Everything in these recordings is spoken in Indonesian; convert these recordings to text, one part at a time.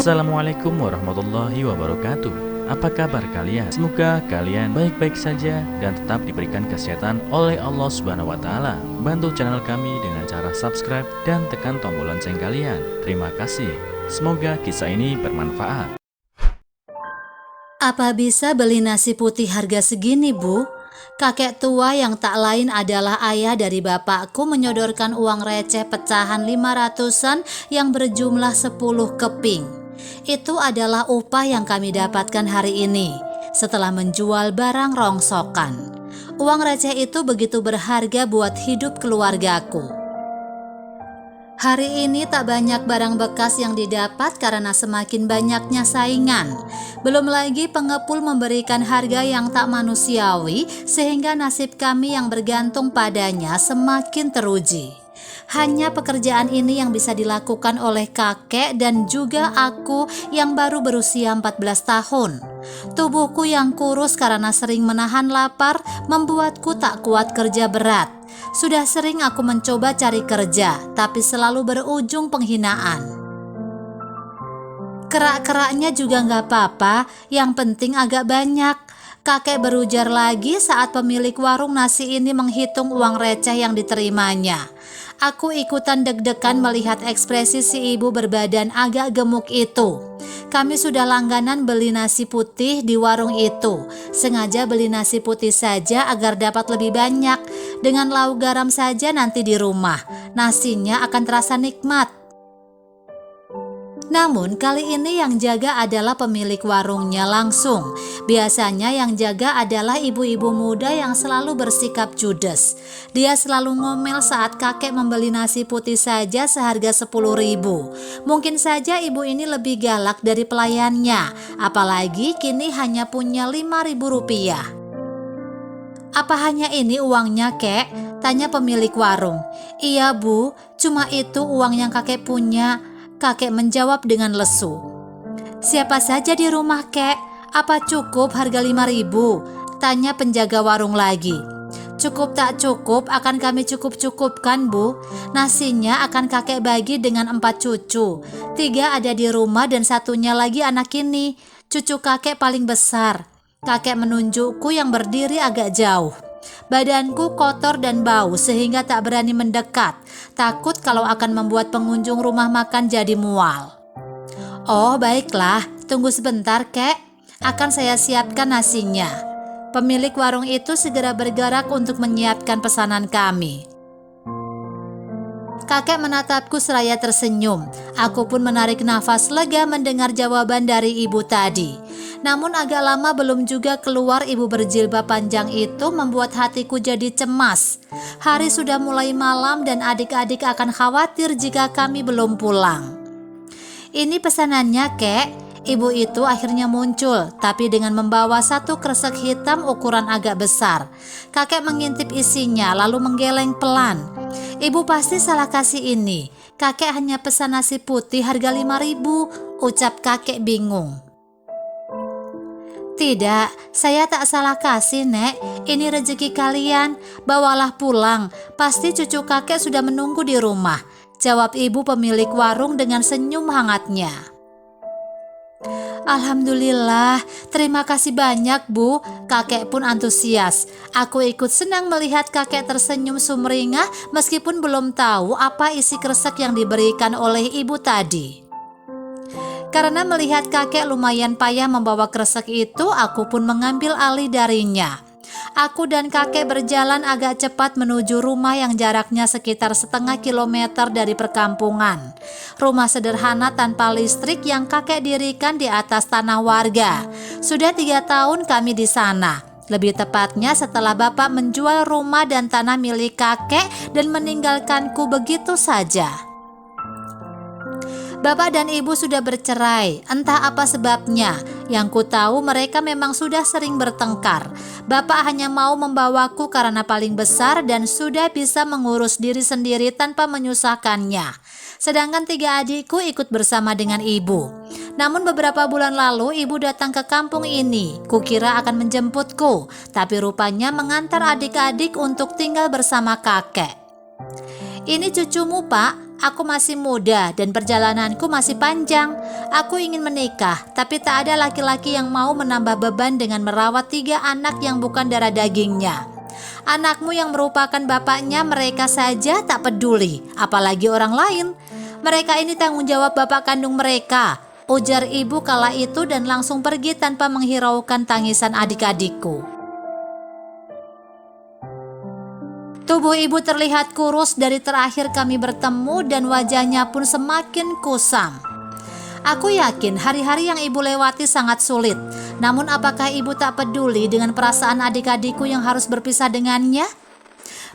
Assalamualaikum warahmatullahi wabarakatuh. Apa kabar kalian? Semoga kalian baik-baik saja dan tetap diberikan kesehatan oleh Allah Subhanahu wa taala. Bantu channel kami dengan cara subscribe dan tekan tombol lonceng kalian. Terima kasih. Semoga kisah ini bermanfaat. Apa bisa beli nasi putih harga segini, Bu? Kakek tua yang tak lain adalah ayah dari bapakku menyodorkan uang receh pecahan 500-an yang berjumlah 10 keping. Itu adalah upah yang kami dapatkan hari ini setelah menjual barang rongsokan. Uang receh itu begitu berharga buat hidup keluargaku. Hari ini tak banyak barang bekas yang didapat karena semakin banyaknya saingan. Belum lagi pengepul memberikan harga yang tak manusiawi sehingga nasib kami yang bergantung padanya semakin teruji. Hanya pekerjaan ini yang bisa dilakukan oleh kakek dan juga aku yang baru berusia 14 tahun. Tubuhku yang kurus karena sering menahan lapar membuatku tak kuat kerja berat. Sudah sering aku mencoba cari kerja, tapi selalu berujung penghinaan. Kerak-keraknya juga gak apa-apa, yang penting agak banyak. Kakek berujar lagi saat pemilik warung nasi ini menghitung uang receh yang diterimanya. Aku ikutan deg-degan melihat ekspresi si ibu berbadan agak gemuk itu. Kami sudah langganan beli nasi putih di warung itu. Sengaja beli nasi putih saja agar dapat lebih banyak. Dengan lauk garam saja nanti di rumah. Nasinya akan terasa nikmat. Namun kali ini yang jaga adalah pemilik warungnya langsung. Biasanya yang jaga adalah ibu-ibu muda yang selalu bersikap judes. Dia selalu ngomel saat kakek membeli nasi putih saja seharga 10.000. Mungkin saja ibu ini lebih galak dari pelayannya, apalagi kini hanya punya 5.000 rupiah. Apa hanya ini uangnya, Kek? Tanya pemilik warung. Iya, Bu, cuma itu uang yang kakek punya. Kakek menjawab dengan lesu. Siapa saja di rumah, Kek? Apa cukup harga 5.000? Tanya penjaga warung lagi. Cukup tak cukup akan kami cukup-cukupkan, Bu. Nasinya akan kakek bagi dengan 4 cucu. 3 ada di rumah dan satunya lagi anak ini. Cucu kakek paling besar. Kakek menunjukku yang berdiri agak jauh. Badanku kotor dan bau sehingga tak berani mendekat. Takut kalau akan membuat pengunjung rumah makan jadi mual. Oh baiklah, tunggu sebentar, Kek. Akan saya siapkan nasinya. Pemilik warung itu segera bergerak untuk menyiapkan pesanan kami. Kakek menatapku seraya tersenyum. Aku pun menarik nafas lega mendengar jawaban dari ibu tadi. Namun agak lama belum juga keluar ibu berjilbab panjang itu membuat hatiku jadi cemas. Hari sudah mulai malam dan adik-adik akan khawatir jika kami belum pulang. Ini pesanannya, Kek. Ibu itu akhirnya muncul, tapi dengan membawa 1 kresek hitam ukuran agak besar. Kakek mengintip isinya lalu menggeleng pelan. Ibu pasti salah kasih ini. Kakek hanya pesan nasi putih harga 5.000, ucap kakek bingung. Tidak, saya tak salah kasih, Nek. Ini rezeki kalian. Bawalah pulang. Pasti cucu kakek sudah menunggu di rumah, jawab ibu pemilik warung dengan senyum hangatnya. Alhamdulillah, terima kasih banyak, Bu. Kakek pun antusias. Aku ikut senang melihat kakek tersenyum sumringah meskipun belum tahu apa isi kresek yang diberikan oleh ibu tadi. Karena melihat kakek lumayan payah membawa kresek itu, aku pun mengambil alih darinya. Aku dan kakek berjalan agak cepat menuju rumah yang jaraknya sekitar setengah kilometer dari perkampungan. Rumah sederhana tanpa listrik yang kakek dirikan di atas tanah warga. Sudah 3 tahun kami di sana. Lebih tepatnya setelah bapak menjual rumah dan tanah milik kakek dan meninggalkanku begitu saja. Bapak dan ibu sudah bercerai, entah apa sebabnya. Yang ku tahu mereka memang sudah sering bertengkar. Bapak hanya mau membawaku karena paling besar dan sudah bisa mengurus diri sendiri tanpa menyusahkannya. Sedangkan 3 adikku ikut bersama dengan ibu. Namun beberapa bulan lalu ibu datang ke kampung ini. Kukira akan menjemputku, tapi rupanya mengantar adik-adik untuk tinggal bersama kakek. Ini cucumu, Pak, Aku masih muda dan perjalananku masih panjang. Aku ingin menikah, tapi tak ada laki-laki yang mau menambah beban dengan merawat 3 anak yang bukan darah dagingnya. Anakmu yang merupakan bapaknya mereka saja tak peduli, apalagi orang lain. Mereka ini tanggung jawab bapak kandung mereka, ujar ibu kala itu dan langsung pergi tanpa menghiraukan tangisan adik-adikku. Tubuh ibu terlihat kurus dari terakhir kami bertemu dan wajahnya pun semakin kusam. Aku yakin hari-hari yang ibu lewati sangat sulit. Namun apakah ibu tak peduli dengan perasaan adik-adikku yang harus berpisah dengannya?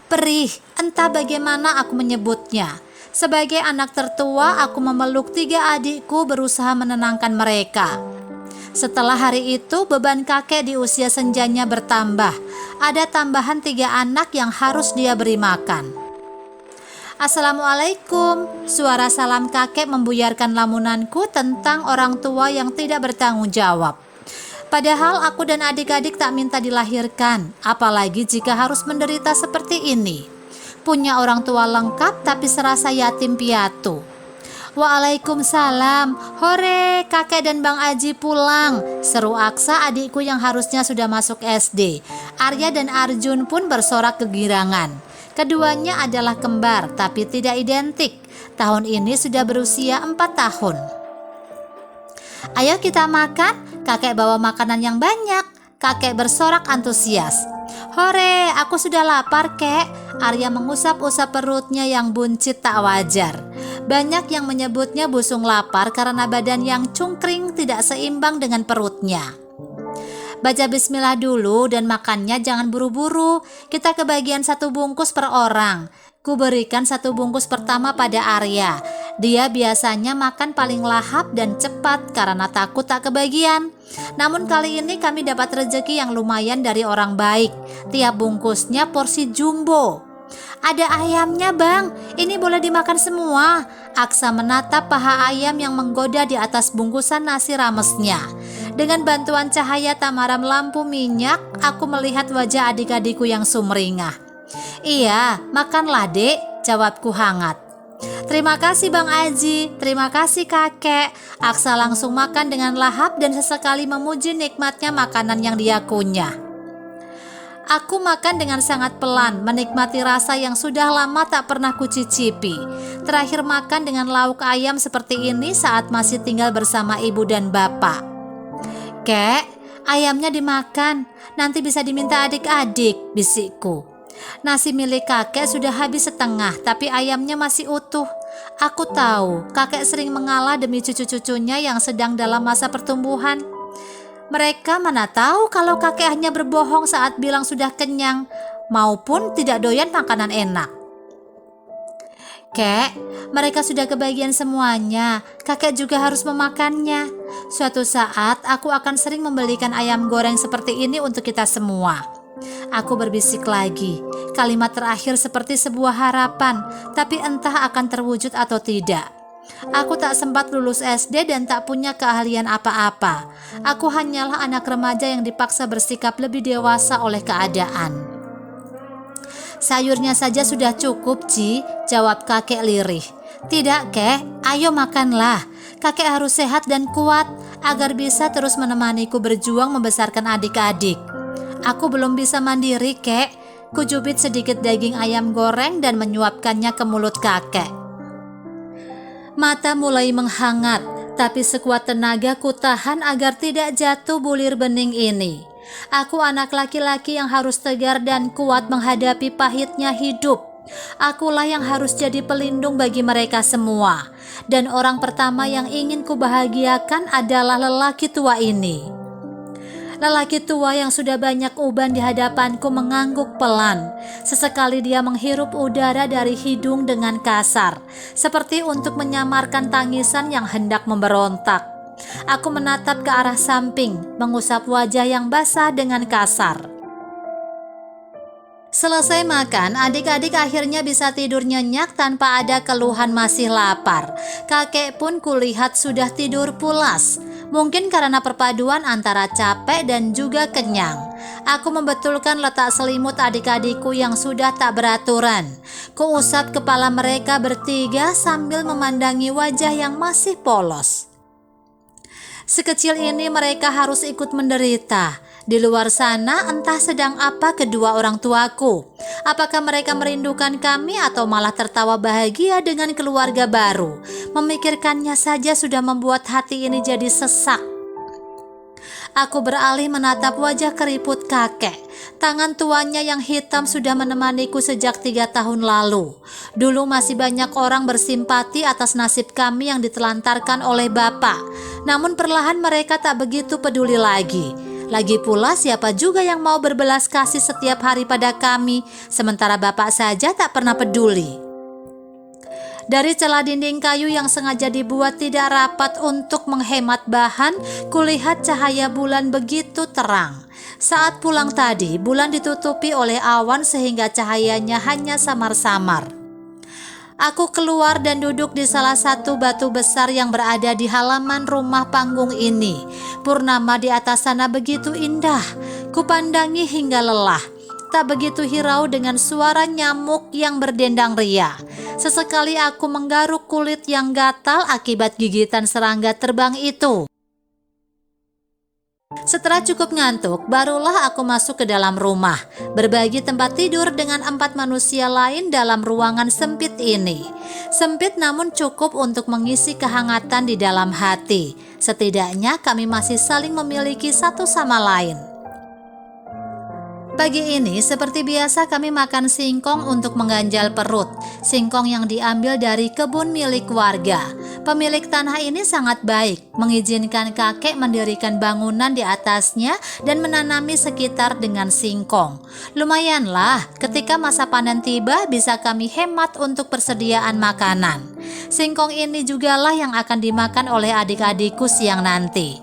Perih, entah bagaimana aku menyebutnya. Sebagai anak tertua, aku memeluk 3 adikku berusaha menenangkan mereka. Setelah hari itu, beban kakek di usia senjanya bertambah. Ada tambahan 3 anak yang harus dia beri makan. Assalamualaikum. Suara salam kakek membuyarkan lamunanku tentang orang tua yang tidak bertanggung jawab. Padahal aku dan adik-adik tak minta dilahirkan, apalagi jika harus menderita seperti ini. Punya orang tua lengkap tapi serasa yatim piatu. Waalaikumsalam. Hore, kakek dan Bang Aji pulang, seru Aksa adikku yang harusnya sudah masuk SD. Arya dan Arjun pun bersorak kegirangan. Keduanya adalah kembar tapi tidak identik. Tahun ini sudah berusia 4 tahun. Ayo kita makan, kakek bawa makanan yang banyak. Kakek bersorak antusias. Hore, aku sudah lapar, kek. Arya mengusap-usap perutnya yang buncit tak wajar. Banyak yang menyebutnya busung lapar karena badan yang cungkring tidak seimbang dengan perutnya. Baca bismillah dulu dan makannya jangan buru-buru. Kita kebagian 1 bungkus per orang. Ku berikan 1 bungkus pertama pada Arya. Dia biasanya makan paling lahap dan cepat karena takut tak kebagian. Namun kali ini kami dapat rezeki yang lumayan dari orang baik. Tiap bungkusnya porsi jumbo. Ada ayamnya, Bang. Ini boleh dimakan semua. Aksa menatap paha ayam yang menggoda di atas bungkusan nasi ramesnya. Dengan bantuan cahaya tamaram lampu minyak, aku melihat wajah adik-adikku yang sumringah. Iya, makanlah, Dek, jawabku hangat. Terima kasih Bang Aji, terima kasih kakek. Aksa langsung makan dengan lahap dan sesekali memuji nikmatnya makanan yang dia kunyah. Aku makan dengan sangat pelan, menikmati rasa yang sudah lama tak pernah kucicipi. Terakhir makan dengan lauk ayam seperti ini saat masih tinggal bersama ibu dan bapak. Kek, ayamnya dimakan, nanti bisa diminta adik-adik, bisikku. Nasi milik kakek sudah habis setengah, tapi ayamnya masih utuh. Aku tahu, kakek sering mengalah demi cucu-cucunya yang sedang dalam masa pertumbuhan. Mereka mana tahu kalau kakek hanya berbohong saat bilang sudah kenyang, maupun tidak doyan makanan enak. Kek, mereka sudah kebagian semuanya, kakek juga harus memakannya. Suatu saat aku akan sering membelikan ayam goreng seperti ini untuk kita semua. Aku berbisik lagi, kalimat terakhir seperti sebuah harapan, tapi entah akan terwujud atau tidak. Aku tak sempat lulus SD dan tak punya keahlian apa-apa. Aku hanyalah anak remaja yang dipaksa bersikap lebih dewasa oleh keadaan. Sayurnya saja sudah cukup, Ci, jawab kakek lirih. Tidak, Kek, ayo makanlah. Kakek harus sehat dan kuat agar bisa terus menemaniku berjuang membesarkan adik-adik. Aku belum bisa mandiri, Kek. Kujubit sedikit daging ayam goreng dan menyuapkannya ke mulut kakek. Mata mulai menghangat, tapi sekuat tenaga ku tahan agar tidak jatuh bulir bening ini. Aku anak laki-laki yang harus tegar dan kuat menghadapi pahitnya hidup. Akulah yang harus jadi pelindung bagi mereka semua. Dan orang pertama yang ingin ku bahagiakan adalah lelaki tua ini. Lelaki tua yang sudah banyak uban di hadapanku mengangguk pelan. Sesekali dia menghirup udara dari hidung dengan kasar, seperti untuk menyamarkan tangisan yang hendak memberontak. Aku menatap ke arah samping, mengusap wajah yang basah dengan kasar. Selesai makan, adik-adik akhirnya bisa tidur nyenyak tanpa ada keluhan masih lapar. Kakek pun kulihat sudah tidur pulas. Mungkin karena perpaduan antara capek dan juga kenyang. Aku membetulkan letak selimut adik-adikku yang sudah tak beraturan. Kuusap kepala mereka bertiga sambil memandangi wajah yang masih polos. Sekecil ini mereka harus ikut menderita. Di luar sana entah sedang apa kedua orang tuaku. Apakah mereka merindukan kami atau malah tertawa bahagia dengan keluarga baru? Memikirkannya saja sudah membuat hati ini jadi sesak. Aku beralih menatap wajah keriput kakek. Tangan tuanya yang hitam sudah menemaniku sejak 3 tahun lalu. Dulu masih banyak orang bersimpati atas nasib kami yang ditelantarkan oleh bapak. Namun perlahan mereka tak begitu peduli lagi. Lagi pula siapa juga yang mau berbelas kasih setiap hari pada kami, sementara bapak saja tak pernah peduli. Dari celah dinding kayu yang sengaja dibuat tidak rapat untuk menghemat bahan, kulihat cahaya bulan begitu terang. Saat pulang tadi, bulan ditutupi oleh awan sehingga cahayanya hanya samar-samar. Aku keluar dan duduk di salah satu batu besar yang berada di halaman rumah panggung ini. Purnama di atas sana begitu indah, kupandangi hingga lelah. Tak begitu hirau dengan suara nyamuk yang berdendang ria. Sesekali aku menggaruk kulit yang gatal akibat gigitan serangga terbang itu. Setelah cukup ngantuk, barulah aku masuk ke dalam rumah, berbagi tempat tidur dengan 4 manusia lain dalam ruangan sempit ini. Sempit namun cukup untuk mengisi kehangatan di dalam hati. Setidaknya kami masih saling memiliki satu sama lain. Pagi ini seperti biasa kami makan singkong untuk mengganjal perut. Singkong yang diambil dari kebun milik warga. Pemilik tanah ini sangat baik, mengizinkan kakek mendirikan bangunan di atasnya dan menanami sekitar dengan singkong. Lumayanlah, ketika masa panen tiba bisa kami hemat untuk persediaan makanan. Singkong ini jugalah yang akan dimakan oleh adik-adikku siang nanti.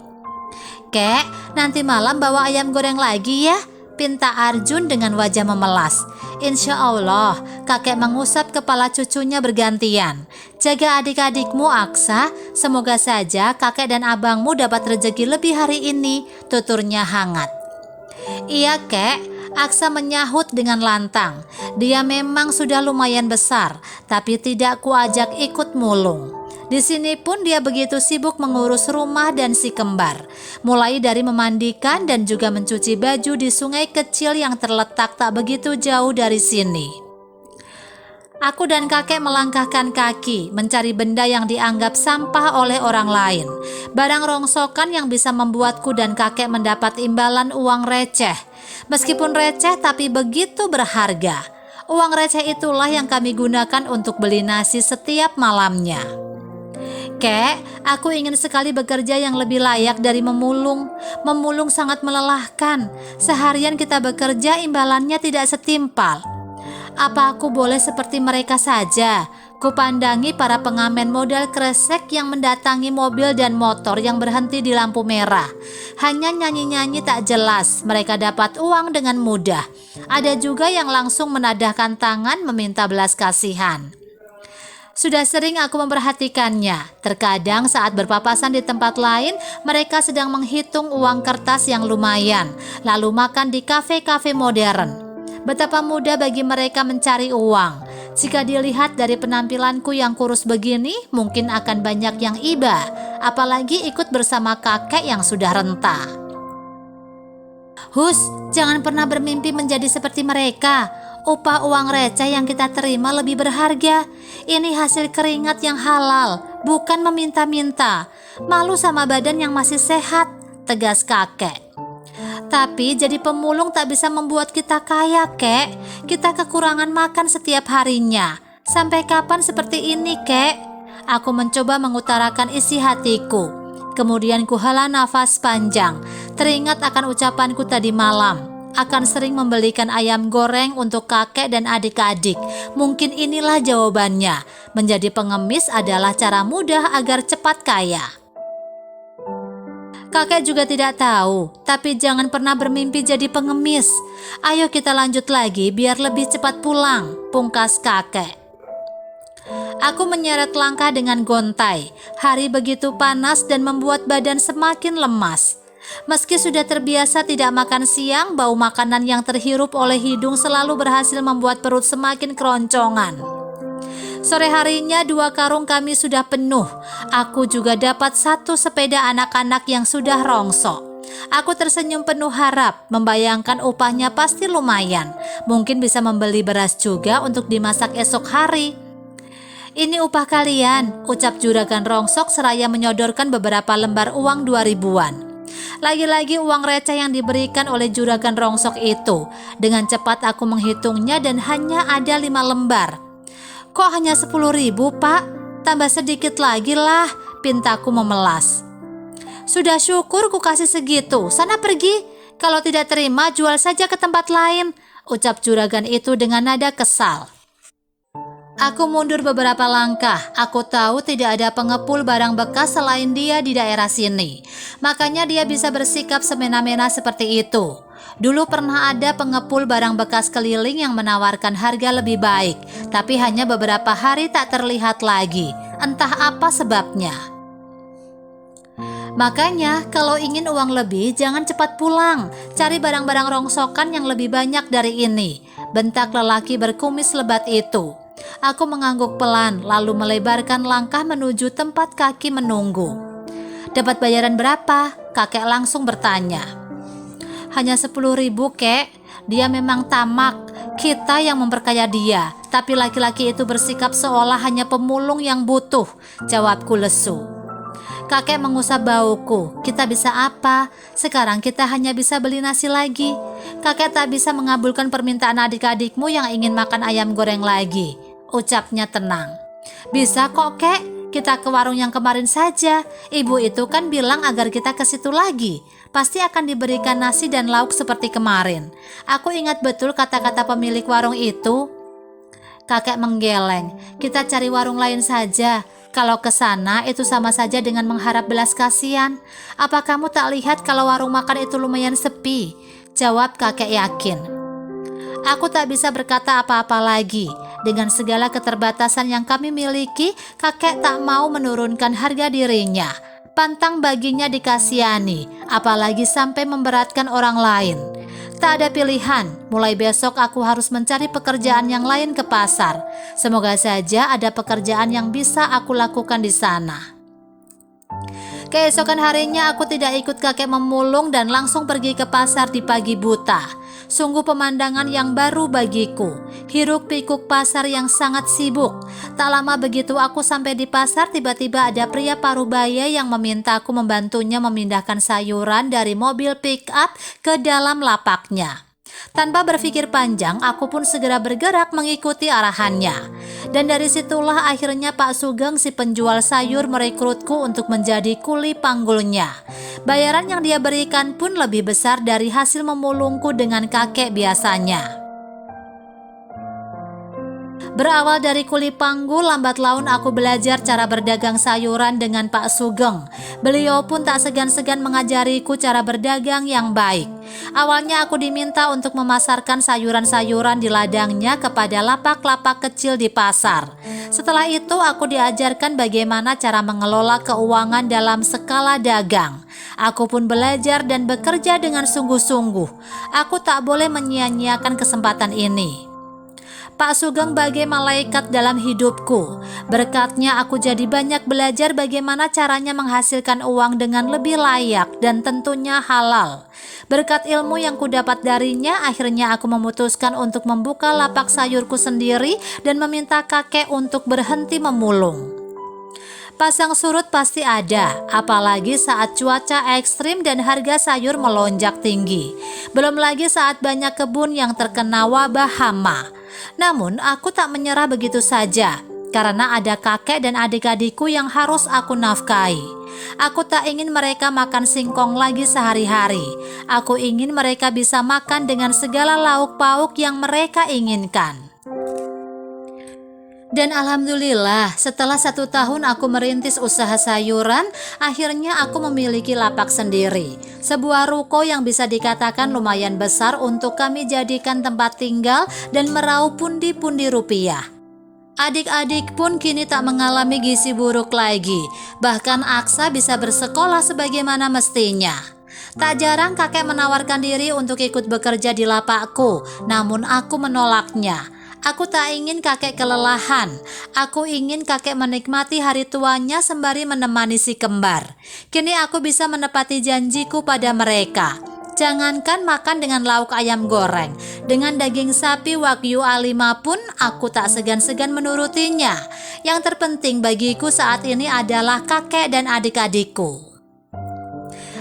Kek, nanti malam bawa ayam goreng lagi ya, pinta Arjun dengan wajah memelas. Insya Allah, kakek mengusap kepala cucunya bergantian. Jaga adik-adikmu Aksa, semoga saja kakek dan abangmu dapat rezeki lebih hari ini, tuturnya hangat. Iya kek, Aksa menyahut dengan lantang. Dia memang sudah lumayan besar, tapi tidak kuajak ikut mulung. Di sini pun dia begitu sibuk mengurus rumah dan si kembar, mulai dari memandikan dan juga mencuci baju di sungai kecil yang terletak tak begitu jauh dari sini. Aku dan kakek melangkahkan kaki mencari benda yang dianggap sampah oleh orang lain, barang rongsokan yang bisa membuatku dan kakek mendapat imbalan uang receh. Meskipun receh tapi begitu berharga. Uang receh itulah yang kami gunakan untuk beli nasi setiap malamnya. Kek, aku ingin sekali bekerja yang lebih layak dari memulung. Memulung sangat melelahkan. Seharian kita bekerja imbalannya tidak setimpal. Apa aku boleh seperti mereka saja? Kupandangi para pengamen modal kresek yang mendatangi mobil dan motor yang berhenti di lampu merah. Hanya nyanyi-nyanyi tak jelas, mereka dapat uang dengan mudah. Ada juga yang langsung menadahkan tangan meminta belas kasihan. Sudah sering aku memperhatikannya. Terkadang saat berpapasan di tempat lain, mereka sedang menghitung uang kertas yang lumayan, lalu makan di kafe-kafe modern. Betapa mudah bagi mereka mencari uang. Jika dilihat dari penampilanku yang kurus begini, mungkin akan banyak yang iba, apalagi ikut bersama kakek yang sudah renta. Hus, jangan pernah bermimpi menjadi seperti mereka. Upah uang receh yang kita terima lebih berharga. Ini hasil keringat yang halal, bukan meminta-minta. Malu sama badan yang masih sehat, tegas kakek. Tapi jadi pemulung tak bisa membuat kita kaya, kek. Kita kekurangan makan setiap harinya. Sampai kapan seperti ini, kek? Aku mencoba mengutarakan isi hatiku. Kemudian kuhela nafas panjang. Teringat akan ucapanku tadi malam. Akan sering membelikan ayam goreng untuk kakek dan adik-adik. Mungkin inilah jawabannya. Menjadi pengemis adalah cara mudah agar cepat kaya. Kakek juga tidak tahu, tapi jangan pernah bermimpi jadi pengemis. Ayo kita lanjut lagi biar lebih cepat pulang, pungkas kakek. Aku menyeret langkah dengan gontai. Hari begitu panas dan membuat badan semakin lemas. Meski sudah terbiasa tidak makan siang, bau makanan yang terhirup oleh hidung selalu berhasil membuat perut semakin keroncongan. Sore harinya 2 karung kami sudah penuh. Aku juga dapat 1 sepeda anak-anak yang sudah rongsok. Aku tersenyum penuh harap, membayangkan upahnya pasti lumayan. Mungkin bisa membeli beras juga untuk dimasak esok hari. "Ini upah kalian," ucap juragan rongsok seraya menyodorkan beberapa lembar uang 2.000-an. Lagi-lagi uang receh yang diberikan oleh juragan rongsok itu. Dengan cepat aku menghitungnya dan hanya ada 5 lembar. "Kok hanya 10.000, Pak? Tambah sedikit lagi lah," pintaku memelas. "Sudah syukur ku kasih segitu, sana pergi. Kalau tidak terima jual saja ke tempat lain," ucap juragan itu dengan nada kesal. Aku mundur beberapa langkah. Aku tahu tidak ada pengepul barang bekas selain dia di daerah sini. Makanya dia bisa bersikap semena-mena seperti itu. Dulu pernah ada pengepul barang bekas keliling yang menawarkan harga lebih baik, tapi hanya beberapa hari tak terlihat lagi. Entah apa sebabnya. Makanya kalau ingin uang lebih jangan cepat pulang. Cari barang-barang rongsokan yang lebih banyak dari ini, bentak lelaki berkumis lebat itu. Aku mengangguk pelan lalu melebarkan langkah menuju tempat kaki menunggu. "Dapat bayaran berapa?" kakek langsung bertanya. "Hanya 10.000, kek. Dia memang tamak. Kita yang memperkaya dia. Tapi laki-laki itu bersikap seolah hanya pemulung yang butuh," jawabku lesu. Kakek mengusap bauku. "Kita bisa apa? Sekarang kita hanya bisa beli nasi lagi. Kakek tak bisa mengabulkan permintaan adik-adikmu yang ingin makan ayam goreng lagi," ucapnya tenang. "Bisa kok, kek. Kita ke warung yang kemarin saja. Ibu itu kan bilang agar kita ke situ lagi. Pasti akan diberikan nasi dan lauk seperti kemarin. Aku ingat betul kata-kata pemilik warung itu." Kakek menggeleng. "Kita cari warung lain saja. Kalau ke sana itu sama saja dengan mengharap belas kasihan. Apa kamu tak lihat kalau warung makan itu lumayan sepi?" jawab kakek yakin. Aku tak bisa berkata apa-apa lagi. Dengan segala keterbatasan yang kami miliki, kakek tak mau menurunkan harga dirinya. Pantang baginya dikasihani, apalagi sampai memberatkan orang lain. Tak ada pilihan, mulai besok aku harus mencari pekerjaan yang lain ke pasar. Semoga saja ada pekerjaan yang bisa aku lakukan di sana. Keesokan harinya aku tidak ikut kakek memulung dan langsung pergi ke pasar di pagi buta. Sungguh pemandangan yang baru bagiku. Hiruk-pikuk pasar yang sangat sibuk. Tak lama begitu aku sampai di pasar, tiba-tiba ada pria parubaya yang meminta aku membantunya memindahkan sayuran dari mobil pick-up ke dalam lapaknya. Tanpa berpikir panjang, aku pun segera bergerak mengikuti arahannya. Dan dari situlah akhirnya Pak Sugeng si penjual sayur merekrutku untuk menjadi kuli panggulnya. Bayaran yang dia berikan pun lebih besar dari hasil memulungku dengan kakek biasanya. Berawal dari kuli panggul, lambat laun aku belajar cara berdagang sayuran dengan Pak Sugeng. Beliau pun tak segan-segan mengajariku cara berdagang yang baik. Awalnya aku diminta untuk memasarkan sayuran-sayuran di ladangnya kepada lapak-lapak kecil di pasar. Setelah itu aku diajarkan bagaimana cara mengelola keuangan dalam skala dagang. Aku pun belajar dan bekerja dengan sungguh-sungguh. Aku tak boleh menyia-nyiakan kesempatan ini. Pak Sugeng bagai malaikat dalam hidupku. Berkatnya aku jadi banyak belajar bagaimana caranya menghasilkan uang dengan lebih layak dan tentunya halal. Berkat ilmu yang kudapat darinya, akhirnya aku memutuskan untuk membuka lapak sayurku sendiri dan meminta kakek untuk berhenti memulung. Pasang surut pasti ada, apalagi saat cuaca ekstrim dan harga sayur melonjak tinggi. Belum lagi saat banyak kebun yang terkena wabah hama. Namun aku tak menyerah begitu saja, karena ada kakek dan adik-adikku yang harus aku nafkahi. Aku tak ingin mereka makan singkong lagi sehari-hari. Aku ingin mereka bisa makan dengan segala lauk pauk yang mereka inginkan. Dan alhamdulillah, setelah 1 tahun aku merintis usaha sayuran, akhirnya aku memiliki lapak sendiri. Sebuah ruko yang bisa dikatakan lumayan besar untuk kami jadikan tempat tinggal dan meraup pundi-pundi rupiah. Adik-adik pun kini tak mengalami gizi buruk lagi. Bahkan Aksa bisa bersekolah sebagaimana mestinya. Tak jarang kakek menawarkan diri untuk ikut bekerja di lapakku, namun aku menolaknya. Aku tak ingin kakek kelelahan. Aku ingin kakek menikmati hari tuanya sembari menemani si kembar. Kini aku bisa menepati janjiku pada mereka. Jangankan makan dengan lauk ayam goreng, dengan daging sapi Wagyu A5 pun aku tak segan-segan menurutinya. Yang terpenting bagiku saat ini adalah kakek dan adik-adikku.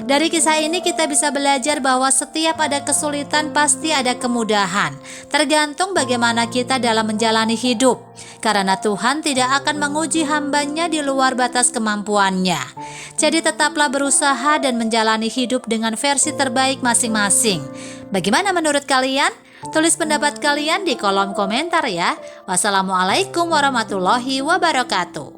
Dari kisah ini kita bisa belajar bahwa setiap ada kesulitan pasti ada kemudahan. Tergantung bagaimana kita dalam menjalani hidup. Karena Tuhan tidak akan menguji hambanya di luar batas kemampuannya. Jadi tetaplah berusaha dan menjalani hidup dengan versi terbaik masing-masing. Bagaimana menurut kalian? Tulis pendapat kalian di kolom komentar ya. Wassalamualaikum warahmatullahi wabarakatuh.